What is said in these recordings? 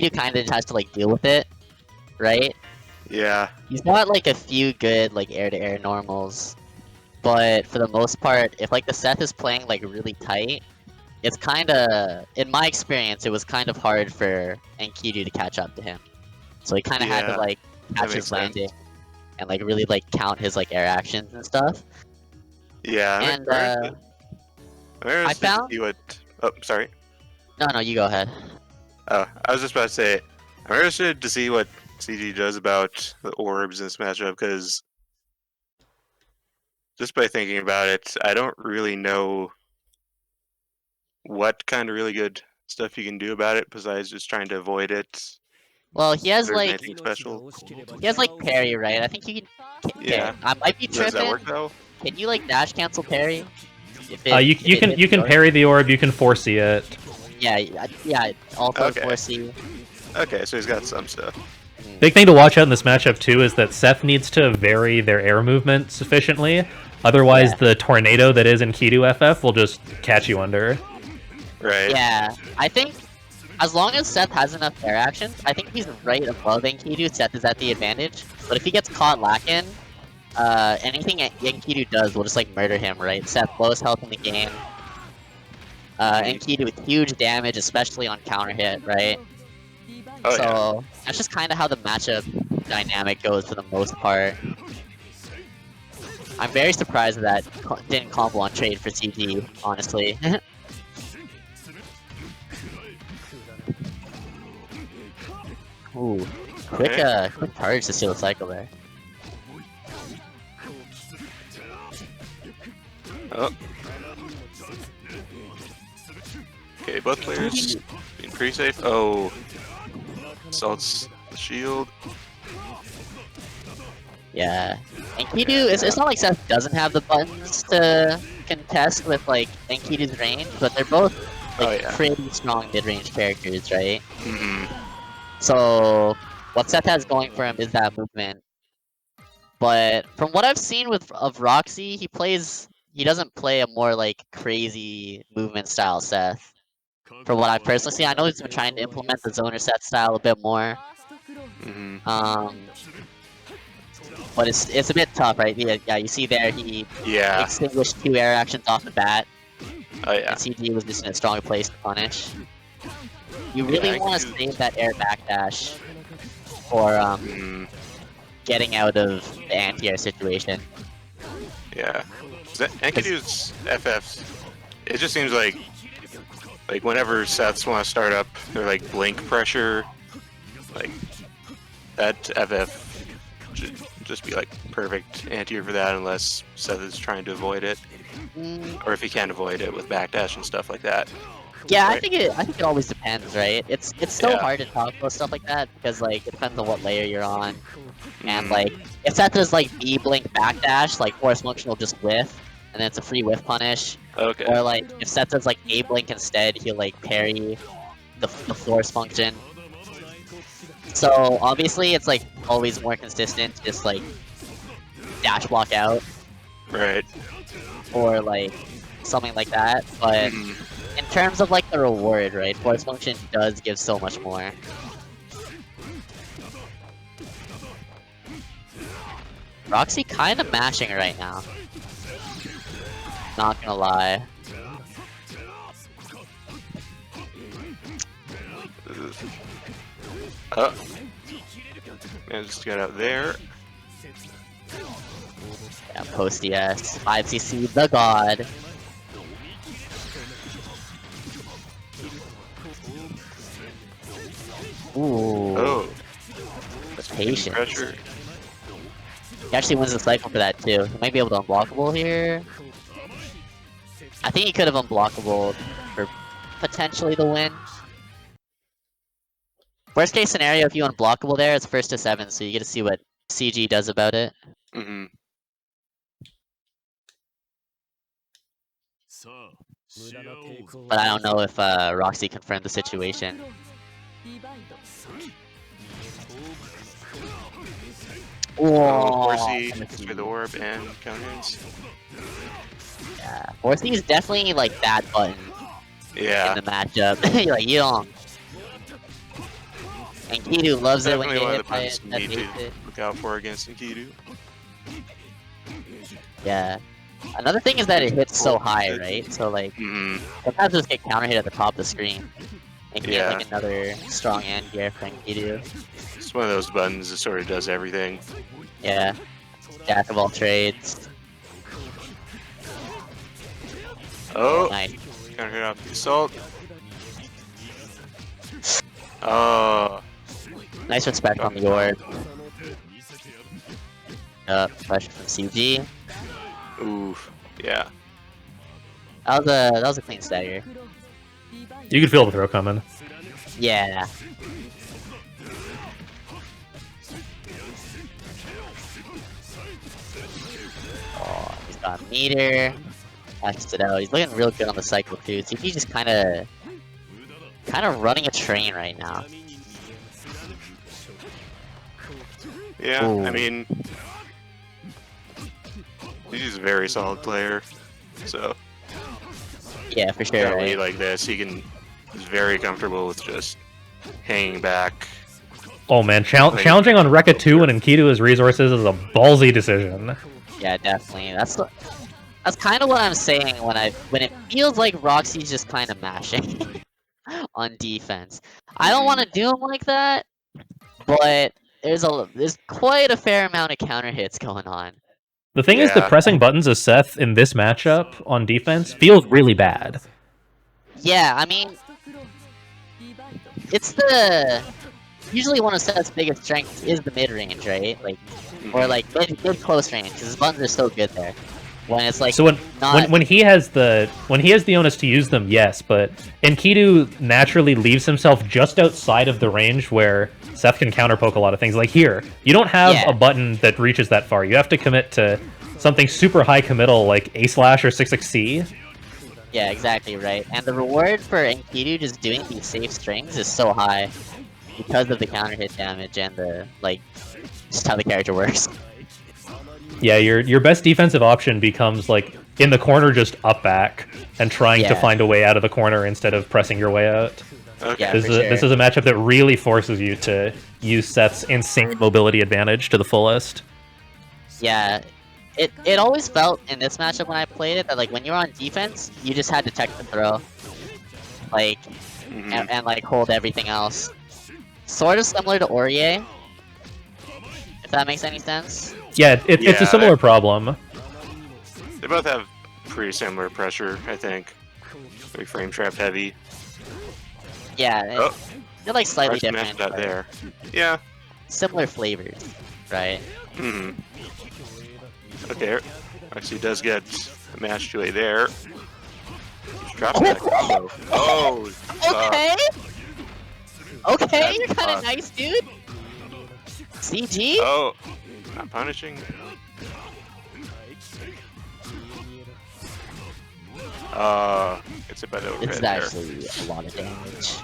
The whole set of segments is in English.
he kind of has to like deal with it, right? Yeah. He's got like a few good like air-to-air normals, but for the most part, if like the Seth is playing like really tight, it's kind of, in my experience, it was kind of hard for Enkidu to catch up to him. So he kind of had to Yeah. like catch makes his sense. landing and like really like count his like air actions and stuff. Yeah. And I'm interested to found- see what. Oh, sorry. no, you go ahead. Oh, I was just about to say, I'm interested to see what CG does about the orbs in this matchup, because just by thinking about it, I don't really know what kind of really good stuff you can do about it besides just trying to avoid it. Well, he has There's like anything special. parry, right? I think you can. Yeah. Okay, I might be Does that tripping. work though? Can you like dash cancel parry? You can parry the orb. You can 4C it. Yeah. Also Okay. 4C. Okay, so he's got some stuff. Big thing to watch out in this matchup too is that Seth needs to vary their air movement sufficiently. Otherwise, the tornado that is Enkidu FF will just catch you under. Right. Yeah, I think as long as Seth has enough air actions, I think he's right above Enkidu. Seth is at the advantage. But if he gets caught lacking, anything Enkidu does will just like murder him, right? Seth lowest health in the game. Enkidu with huge damage, especially on counter hit, right? Oh, So that's just kind of how the matchup dynamic goes for the most part. I'm very surprised that didn't combo on trade for CG, honestly. Ooh, quick charge to steal a cycle there. Oh. Okay, both players being pretty safe. Oh. Assaults the shield. Yeah. Enkidu, it's not like Seth doesn't have the buttons to contest with like Enkidu's range, but they're both like pretty strong mid-range characters, right? So what Seth has going for him is that movement. But from what I've seen of Roxy, he doesn't play a more like crazy movement style Seth. From what I've personally seen, I know he's been trying to implement the zoner Seth style a bit more. But it's a bit tough, right? Yeah, you see there he extinguished 2 air actions off the bat. Oh yeah. And CG was just in a stronger place to punish. You really want to save that air backdash for getting out of the anti-air situation. Yeah. Enkidu's FFs, it just seems like whenever Seths want to start up, they're like blink pressure, like that FF should just be like perfect anti-air for that, unless Seth is trying to avoid it, or if he can't avoid it with backdash and stuff like that. Yeah, right. I think it always depends, right? It's so hard to talk about stuff like that because like it depends on what layer you're on, and like if Seth does like B blink backdash, like force function will just whiff, and then it's a free whiff punish. Okay. Or like if Seth does like A blink instead, he'll like parry the force function. So obviously it's like always more consistent to just like dash block out, right? Or like something like that, but. In terms of like the reward, right? Force function does give so much more. Roxy kind of mashing right now. Not gonna lie. Oh. Man, just got out there. Yeah, post DS. 5cc the god. Ooh. Oh. That's patience. Pressure. He actually wins the cycle for that too. He might be able to unblockable here. I think he could have unblockable for potentially the win. Worst case scenario, if you unblockable there, it's 1st to 7, so you get to see what CG does about it. But I don't know if Roxy confirmed the situation. Oh, 4C for the orb and counters. Yeah, 4C is definitely like that button. Yeah. In the matchup, like you don't. Enkidu loves it when Definitely you one of hit the by buttons you that need base to hit. look out for against Enkidu. Yeah. Another thing is that it hits so high, right? So like, sometimes just get counter hit at the top of the screen. And get like another strong end here for Enkidu. It's one of those buttons that sort of does everything. Yeah. Jack of all trades. Oh, Nice. counter hit off the assault. Oh, Nice respect on the orb. Pressure from CG. oof, yeah. That was a clean stagger. You could feel the throw coming. Yeah. Oh, he's got a meter. Watches it out. He's looking real good on the cycle too. CG just kind of running a train right now. Yeah, Ooh. I mean, he's a very solid player, so Yeah, for sure. at a Right? lead like this, he's very comfortable with just hanging back. Oh man, challenging on Rekka 2 and Enkidu's resources is a ballsy decision. Yeah, definitely. That's kind of what I'm saying when it feels like Roxy's just kind of mashing on defense. I don't want to do him like that, but there's quite a fair amount of counter hits going on. The thing is that pressing buttons as Seth in this matchup on defense feels really bad. Yeah, I mean, it's usually one of Seth's biggest strengths is the mid range, right? Like, or like mid close range, because his buttons are so good there. When it's like so when he has the onus to use them, yes, but Enkidu naturally leaves himself just outside of the range where Seth can counterpoke a lot of things. Like here, you don't have a button that reaches that far. You have to commit to something super high committal like A slash or 6xC. Yeah, exactly right. And the reward for Enkidu just doing these safe strings is so high because of the counter hit damage and the just how the character works. Yeah, your best defensive option becomes like in the corner, just up back and trying to find a way out of the corner instead of pressing your way out. Okay. Yeah, this is a matchup that really forces you to use Seth's insane mobility advantage to the fullest. Yeah, it always felt in this matchup when I played it that like when you're on defense, you just had to tech the throw, like and like hold everything else. Sort of similar to Aurier, if that makes any sense. Yeah, it's a similar problem. They both have pretty similar pressure, I think. Very frame trap heavy. Yeah, they're like slightly different. That there. Yeah. Similar flavors, right? Okay, actually does get a match delay there. Drops that combo. Oh. Okay. Okay, you're kind of nice, dude. CG. Oh. Not punishing. It's a bit over This is there. actually a lot of damage.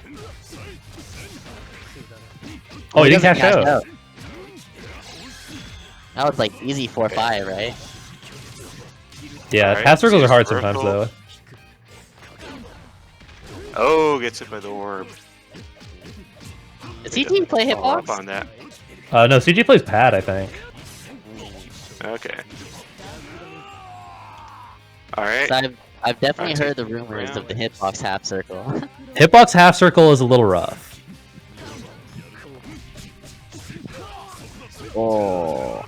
Oh, he didn't cash out. That was like easy 4-5, right? Yeah, Alright, path circles are hard reversal. sometimes though. Oh, gets hit by the orb. Does CG play Follow up hitbox? on that. No, CG plays pad, I think. Okay. Alright. So I've definitely heard the rumors of the hitbox half circle. Hitbox half circle is a little rough. Oh.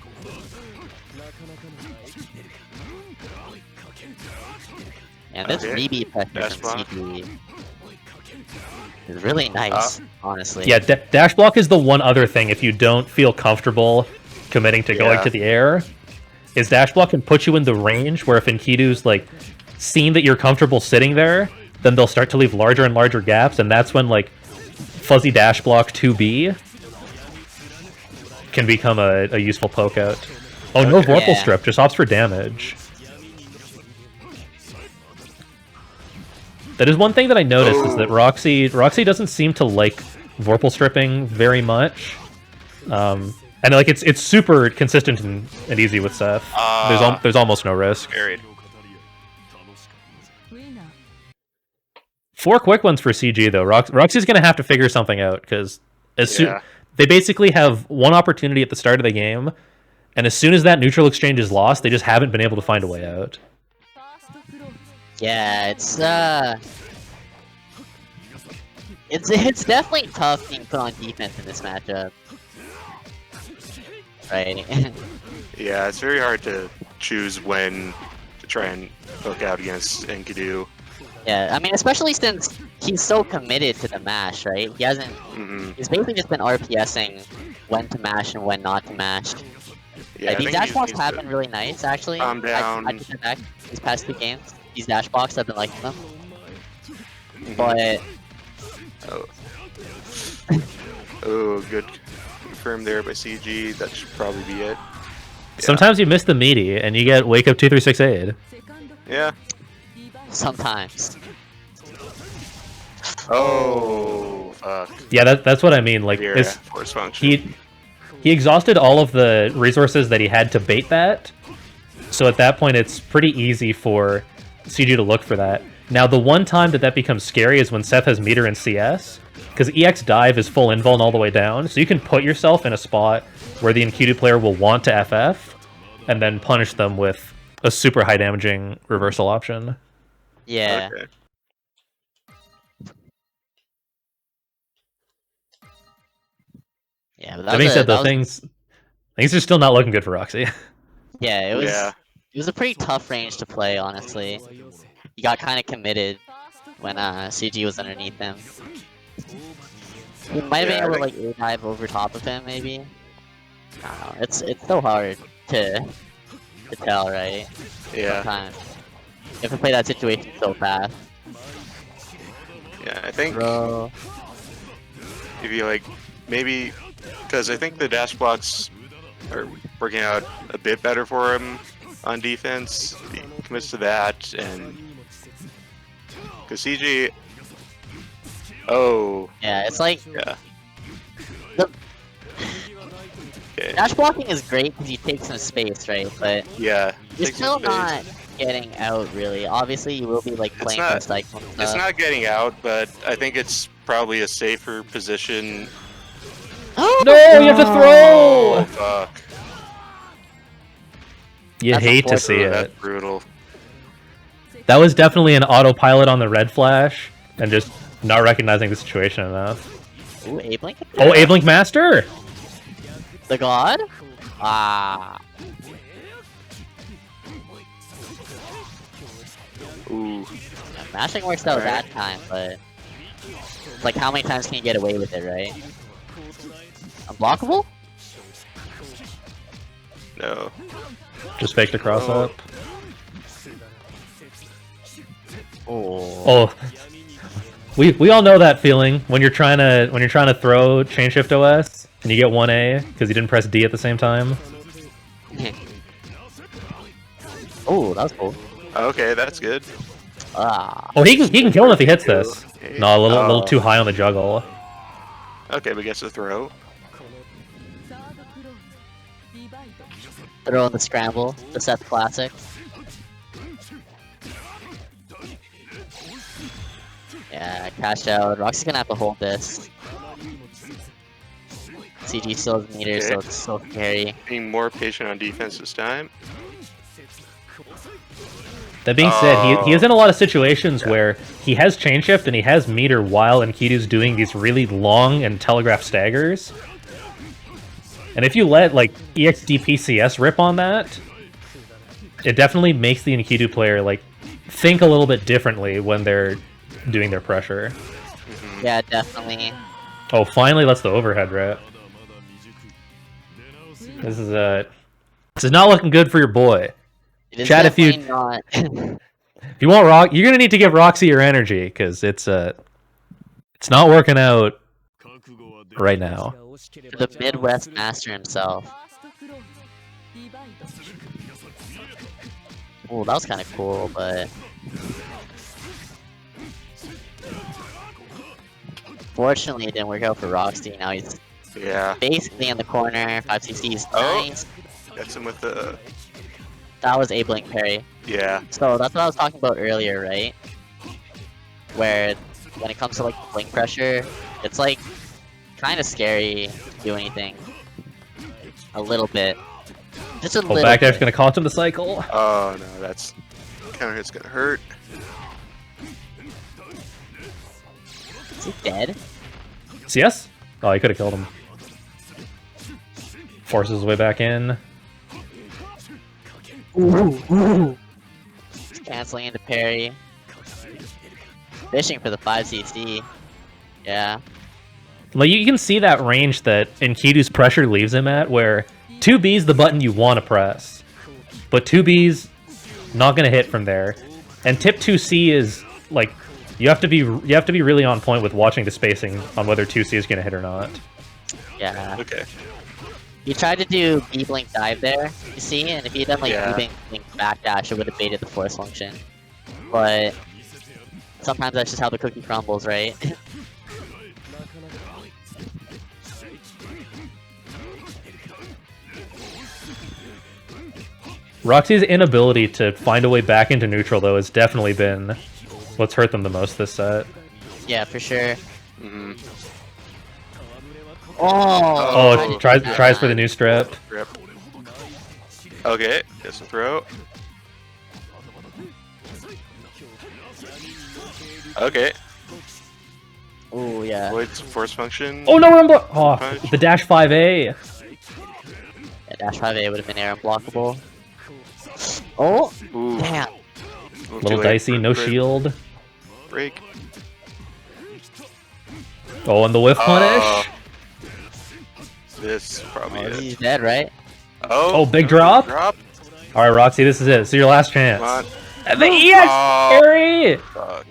And this rebeat pressure from CG is really nice, honestly. Yeah, dash block is the one other thing if you don't feel comfortable committing to going to the air. Is dash block can put you in the range where if Enkidu's like seen that you're comfortable sitting there, then they'll start to leave larger and larger gaps, and that's when like fuzzy dash block 2B can become a useful poke out. Oh, no Vorpal Strip, just opts for damage. That is one thing that I noticed is that Roxy doesn't seem to like Vorpal stripping very much. And like it's super consistent and easy with Seth. There's almost no risk. Carried. 4 quick ones for CG though. Roxy's gonna have to figure something out because as They basically have one opportunity at the start of the game, and as soon as that neutral exchange is lost, they just haven't been able to find a way out. Yeah, it's definitely tough being put on defense in this matchup. Right. Yeah, it's very hard to choose when to try and hook out against Enkidu. Yeah, I mean, especially since he's so committed to the mash, right? He hasn't. He's basically just been RPSing when to mash and when not to mash. Yeah, these dash blocks have been really nice, actually. Calm down. I take that back. These past 2 games, these dash blocks, I've been liking them. But oh, good confirmed there by CG. That should probably be it. Yeah. Sometimes you miss the meaty, and you get wake up 2-3-6-8. Yeah. sometimes. Oh, fuck. Yeah, that's what I mean. Like, Yeah, force function. he exhausted all of the resources that he had to bait that. So at that point, it's pretty easy for CG to look for that. Now, the one time that becomes scary is when Seth has meter in CS, because EX dive is full invuln all the way down, so you can put yourself in a spot where the Enkidu player will want to FF, and then punish them with a super high damaging reversal option. Yeah. Okay. Yeah, but That being said, though, things are still not looking good for Roxy. Yeah, it was. Yeah. It was a pretty tough range to play, honestly. He got kind of committed when CG was underneath him. He might have been able to like A-dive over top of him, maybe. I don't know. It's so hard to tell, right? Yeah. Sometimes you have to play that situation so fast. Yeah, I think Bro. if you like, maybe, because I think the dash blocks are working out a bit better for him on defense. He commits to that, and because CG, oh Yeah, it's like yeah, the okay, dash blocking is great because you take some space, right? But yeah, you're take some still space. not getting out, really. Obviously, you will be like playing not- some cycle and stuff. It's not getting out, but I think it's probably a safer position. No, you have to Oh throw! fuck! You That's hate to see Ooh, it. that's brutal. That was definitely an autopilot on the red flash, and just not recognizing the situation enough. Ooh, A-Blink? Oh, A-Blink Master! The god? Ah. Ooh, Yeah, mashing works out that time, but it's like how many times can you get away with it, right? Unblockable? no. Just faked a cross Oh. up. Oh. Oh, we all know that feeling when you're trying to throw chain shift OS and you get 1A because you didn't press D at the same time. Oh, that was cool. Okay, that's good. Ah. Oh, he can kill him if he hits this. Okay. No, a little Oh. too high on the juggle. Okay, but gets a throw. Throw in the scramble, the Seth classic. Yeah, cash out. Roxy's gonna have to hold this. CG still has meter, so Okay. it's so scary. Being more patient on defense this time. That being said, he is in a lot of situations where he has chain shift and he has meter while Enkidu's doing these really long and telegraph staggers. And if you let like EXDPCS rip on that, it definitely makes the Enkidu player like think a little bit differently when they're doing their pressure. Yeah, definitely. Oh, finally lets the overhead rip. This is not looking good for your boy. It is Chad, if you- definitely not. If you want Rock, you're gonna need to give Roxy your energy because it's not working out right now. The Midwest master himself. Oh, that was kind of cool, but fortunately it didn't work out for Roxy. Now he's Yeah, basically in the corner. 5CC's Oh. nice. gets him with the That was A-Blink parry. yeah. So that's what I was talking about earlier, right? Where when it comes to like blink pressure, it's like kind of scary to do anything. A little bit. Just a Oh, little back bit. there's gonna cost him the cycle. Oh no, that's counter hit's gonna hurt. Is he dead? CS? Oh, he could have killed him. Forces his way back in. He's canceling into parry. Fishing for the 5cc. Yeah. Like, you can see that range that Enkidu's pressure leaves him at, where 2B's the button you want to press, but 2B's not gonna hit from there, and tip 2C is like you have to be really on point with watching the spacing on whether 2C is gonna hit or not. Yeah. Okay. He tried to do B-blink dive there, you see, and if he had done like Yeah. B-blink backdash, it would have baited the force function. But sometimes that's just how the cookie crumbles, right? Roxy's inability to find a way back into neutral, though, has definitely been what's hurt them the most this set. Yeah, for sure. Mm-hmm. Oh, tries for the new strip. Rip. Okay, get some throw. Okay. Ooh, yeah. Avoids force function. Oh no, oh, Punch. the dash 5A. Yeah, dash 5A would have been air unblockable. Oh! Ooh. Damn! Little dicey, no shield. Break. Oh, and the whiff punish. This probably Oh, it. he's dead, right? Oh, big drop? Drop. All right, Roxy, this is it. This is your last chance. Come on. And the EX parry. Fuck.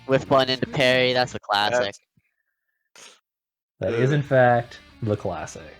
Whiff button into parry, that's a classic. That is, in fact, the classic.